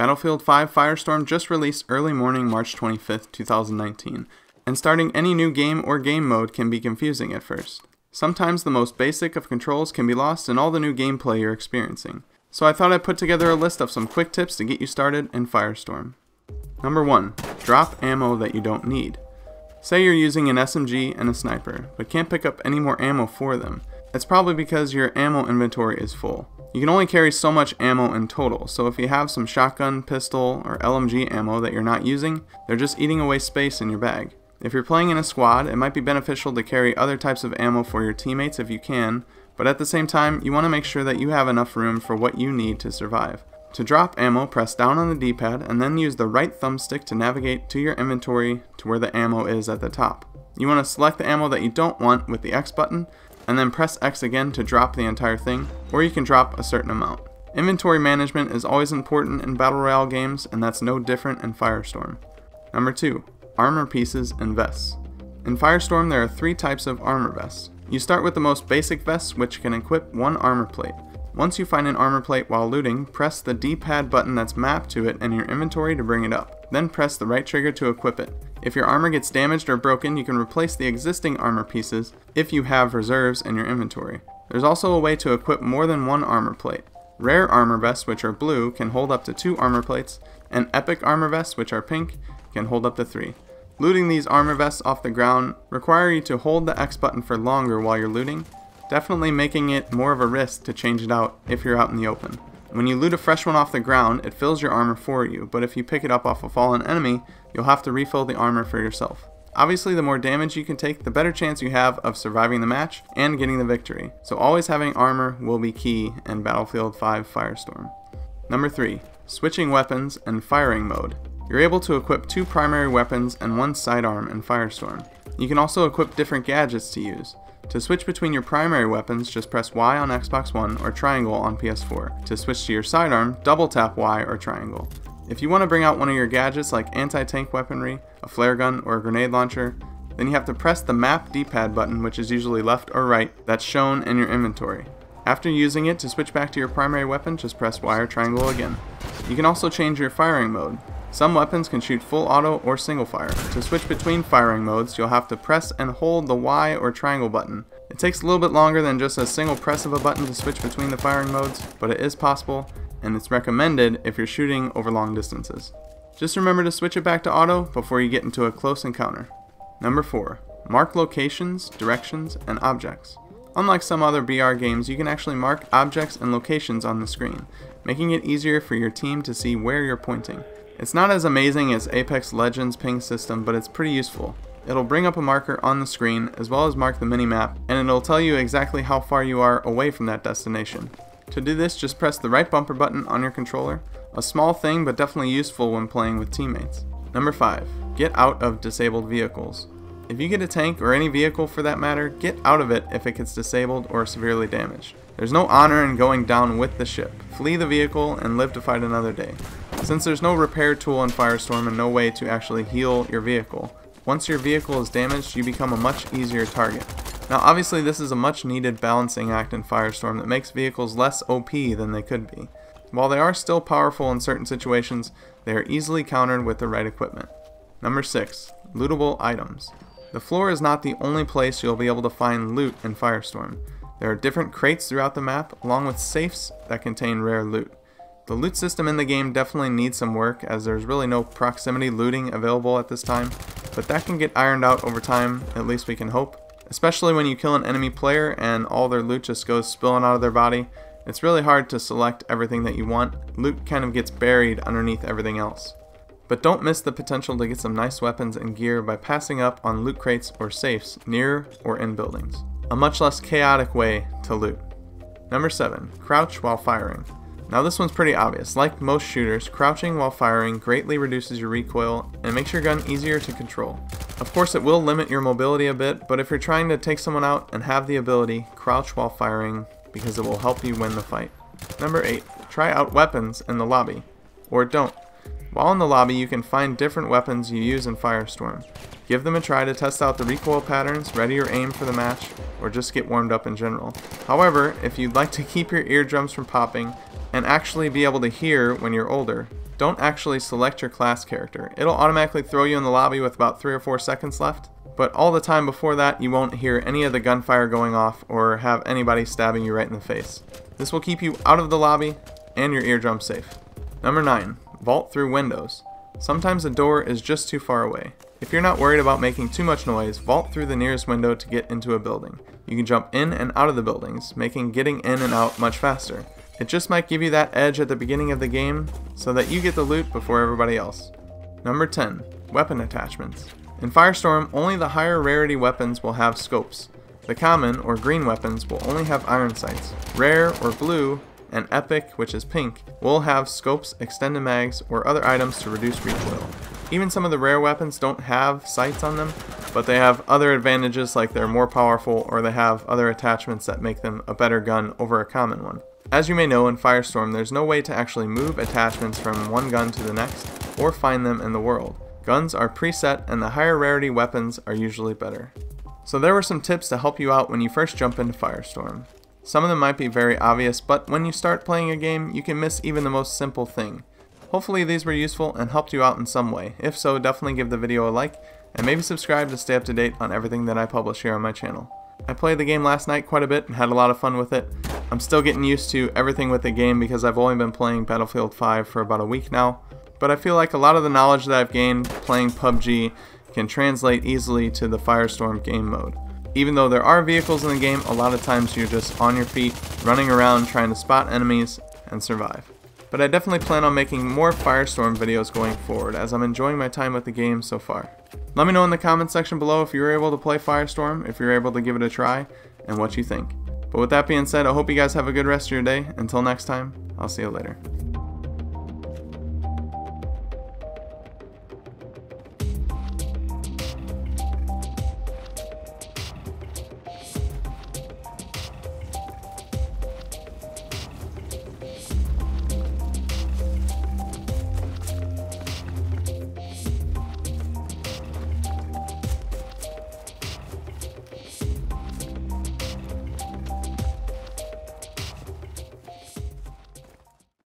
Battlefield 5 Firestorm just released early morning March 25th, 2019, and starting any new game or game mode can be confusing at first. Sometimes the most basic of controls can be lost in all the new gameplay you're experiencing. So I thought I'd put together a list of some quick tips to get you started in Firestorm. Number 1. Drop ammo that you don't need. Say you're using an SMG and a sniper, but can't pick up any more ammo for them. It's probably because your ammo inventory is full. You can only carry so much ammo in total, so if you have some shotgun, pistol, or LMG ammo that you're not using, they're just eating away space in your bag. If you're playing in a squad, it might be beneficial to carry other types of ammo for your teammates if you can, but at the same time, you want to make sure that you have enough room for what you need to survive. To drop ammo, press down on the D-pad and then use the right thumbstick to navigate to your inventory to where the ammo is at the top. You want to select the ammo that you don't want with the X button, and then press X again to drop the entire thing, or you can drop a certain amount. Inventory management is always important in Battle Royale games, and that's no different in Firestorm. Number 2. Armor pieces and vests. In Firestorm there are 3 types of armor vests. You start with the most basic vests, which can equip 1 armor plate. Once you find an armor plate while looting, press the D-pad button that's mapped to it in your inventory to bring it up. Then press the right trigger to equip it. If your armor gets damaged or broken, you can replace the existing armor pieces if you have reserves in your inventory. There's also a way to equip more than 1 armor plate. Rare armor vests, which are blue, can hold up to 2 armor plates, and epic armor vests, which are pink, can hold up to 3. Looting these armor vests off the ground require you to hold the X button for longer while you're looting, definitely making it more of a risk to change it out if you're out in the open. When you loot a fresh one off the ground, it fills your armor for you, but if you pick it up off a fallen enemy, you'll have to refill the armor for yourself. Obviously, the more damage you can take, the better chance you have of surviving the match and getting the victory, so always having armor will be key in Battlefield 5 Firestorm. Number 3. Switching weapons and firing mode. You're able to equip 2 primary weapons and 1 sidearm in Firestorm. You can also equip different gadgets to use. To switch between your primary weapons, just press Y on Xbox One or triangle on PS4. To switch to your sidearm, double tap Y or triangle. If you want to bring out one of your gadgets like anti-tank weaponry, a flare gun, or a grenade launcher, then you have to press the map D-pad button, which is usually left or right, that's shown in your inventory. After using it, to switch back to your primary weapon, just press Y or triangle again. You can also change your firing mode. Some weapons can shoot full auto or single fire. To switch between firing modes, you'll have to press and hold the Y or triangle button. It takes a little bit longer than just a single press of a button to switch between the firing modes, but it is possible, and it's recommended if you're shooting over long distances. Just remember to switch it back to auto before you get into a close encounter. Number 4. Mark locations, directions, and objects. Unlike some other BR games, you can actually mark objects and locations on the screen, making it easier for your team to see where you're pointing. It's not as amazing as Apex Legends ping system, but it's pretty useful. It'll bring up a marker on the screen as well as mark the minimap, and it'll tell you exactly how far you are away from that destination. To do this, just press the right bumper button on your controller, a small thing but definitely useful when playing with teammates. Number 5. Get out of disabled vehicles. If you get a tank, or any vehicle for that matter, get out of it if it gets disabled or severely damaged. There's no honor in going down with the ship. Flee the vehicle and live to fight another day. Since there's no repair tool in Firestorm and no way to actually heal your vehicle, once your vehicle is damaged, you become a much easier target. Now obviously this is a much needed balancing act in Firestorm that makes vehicles less OP than they could be. While they are still powerful in certain situations, they are easily countered with the right equipment. Number 6. Lootable items. The floor is not the only place you'll be able to find loot in Firestorm. There are different crates throughout the map, along with safes that contain rare loot. The loot system in the game definitely needs some work, as there's really no proximity looting available at this time, but that can get ironed out over time, at least we can hope. Especially when you kill an enemy player and all their loot just goes spilling out of their body, it's really hard to select everything that you want. Loot kind of gets buried underneath everything else. But don't miss the potential to get some nice weapons and gear by passing up on loot crates or safes near or in buildings. A much less chaotic way to loot. Number 7. Crouch while firing. Now this one's pretty obvious. Like most shooters, crouching while firing greatly reduces your recoil and makes your gun easier to control. Of course it will limit your mobility a bit, but if you're trying to take someone out and have the ability, crouch while firing because it will help you win the fight. Number 8. Try out weapons in the lobby. Or don't. While in the lobby you can find different weapons you use in Firestorm. Give them a try to test out the recoil patterns, ready your aim for the match, or just get warmed up in general. However, if you'd like to keep your eardrums from popping, and actually be able to hear when you're older, don't actually select your class character. It'll automatically throw you in the lobby with about 3 or 4 seconds left, but all the time before that you won't hear any of the gunfire going off or have anybody stabbing you right in the face. This will keep you out of the lobby and your eardrum safe. Number 9. Vault through windows. Sometimes a door is just too far away. If you're not worried about making too much noise, vault through the nearest window to get into a building. You can jump in and out of the buildings, making getting in and out much faster. It just might give you that edge at the beginning of the game so that you get the loot before everybody else. Number 10. Weapon attachments. In Firestorm, only the higher rarity weapons will have scopes. The common or green weapons will only have iron sights. Rare or blue and epic, which is pink, will have scopes, extended mags, or other items to reduce recoil. Even some of the rare weapons don't have sights on them, but they have other advantages like they're more powerful or they have other attachments that make them a better gun over a common one. As you may know, in Firestorm there's no way to actually move attachments from one gun to the next or find them in the world. Guns are preset and the higher rarity weapons are usually better. So there were some tips to help you out when you first jump into Firestorm. Some of them might be very obvious, but when you start playing a game you can miss even the most simple thing. Hopefully these were useful and helped you out in some way. If so, definitely give the video a like and maybe subscribe to stay up to date on everything that I publish here on my channel. I played the game last night quite a bit and had a lot of fun with it. I'm still getting used to everything with the game because I've only been playing Battlefield 5 for about a week now, but I feel like a lot of the knowledge that I've gained playing PUBG can translate easily to the Firestorm game mode. Even though there are vehicles in the game, a lot of times you're just on your feet, running around trying to spot enemies and survive. But I definitely plan on making more Firestorm videos going forward as I'm enjoying my time with the game so far. Let me know in the comment section below if you were able to play Firestorm, if you're able to give it a try, and what you think. But with that being said, I hope you guys have a good rest of your day. Until next time, I'll see you later.